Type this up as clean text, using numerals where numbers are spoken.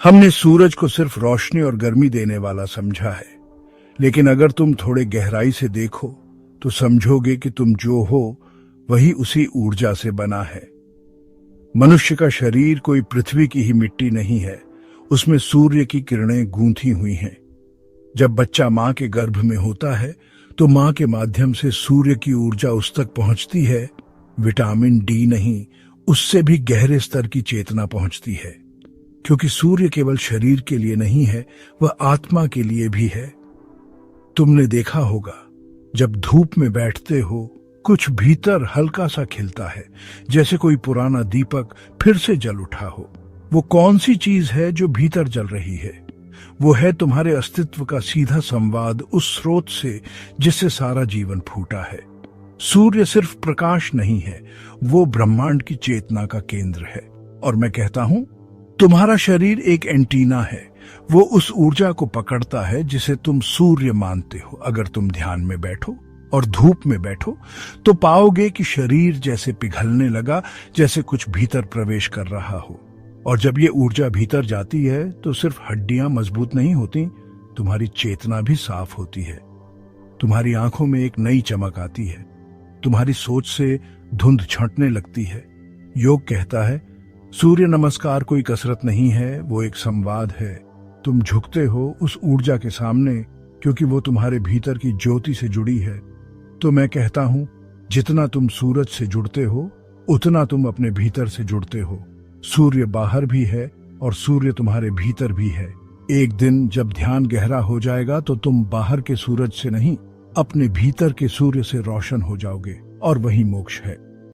हमने सूरज को सिर्फ रोशनी और गर्मी देने वाला समझा है, लेकिन अगर तुम थोड़े गहराई से देखो तो समझोगे कि तुम जो हो वही उसी ऊर्जा से बना है। मनुष्य का शरीर कोई पृथ्वी की ही मिट्टी नहीं है, उसमें सूर्य की किरणें गूंथी हुई हैं। जब बच्चा मां के गर्भ में होता है तो मां के माध्यम से सूर्य की ऊर्जा उस तक पहुंचती है। विटामिन डी नहीं, उससे भी गहरे स्तर की चेतना पहुंचती है, क्योंकि सूर्य केवल शरीर के लिए नहीं है, वह आत्मा के लिए भी है। तुमने देखा होगा, जब धूप में बैठते हो कुछ भीतर हल्का सा खिलता है, जैसे कोई पुराना दीपक फिर से जल उठा हो। वो कौन सी चीज है जो भीतर जल रही है? वो है तुम्हारे अस्तित्व का सीधा संवाद उस स्रोत से जिससे सारा जीवन फूटा है। सूर्य सिर्फ प्रकाश नहीं है, वो ब्रह्मांड की चेतना का केंद्र है। और मैं कहता हूं, तुम्हारा शरीर एक एंटीना है, वो उस ऊर्जा को पकड़ता है जिसे तुम सूर्य मानते हो। अगर तुम ध्यान में बैठो और धूप में बैठो तो पाओगे कि शरीर जैसे पिघलने लगा, जैसे कुछ भीतर प्रवेश कर रहा हो। और जब ये ऊर्जा भीतर जाती है तो सिर्फ हड्डियां मजबूत नहीं होती, तुम्हारी चेतना भी साफ होती है। तुम्हारी आंखों में एक नई चमक आती है, तुम्हारी सोच से धुंध छंटने लगती है। योग कहता है, सूर्य नमस्कार कोई कसरत नहीं है, वो एक संवाद है। तुम झुकते हो उस ऊर्जा के सामने क्योंकि वो तुम्हारे भीतर की ज्योति से जुड़ी है। तो मैं कहता हूं, जितना तुम सूरज से जुड़ते हो उतना तुम अपने भीतर से जुड़ते हो। सूर्य बाहर भी है और सूर्य तुम्हारे भीतर भी है। एक दिन जब ध्यान गहरा हो जाएगा तो तुम बाहर के सूरज से नहीं, अपने भीतर के सूर्य से रोशन हो जाओगे, और वही मोक्ष है।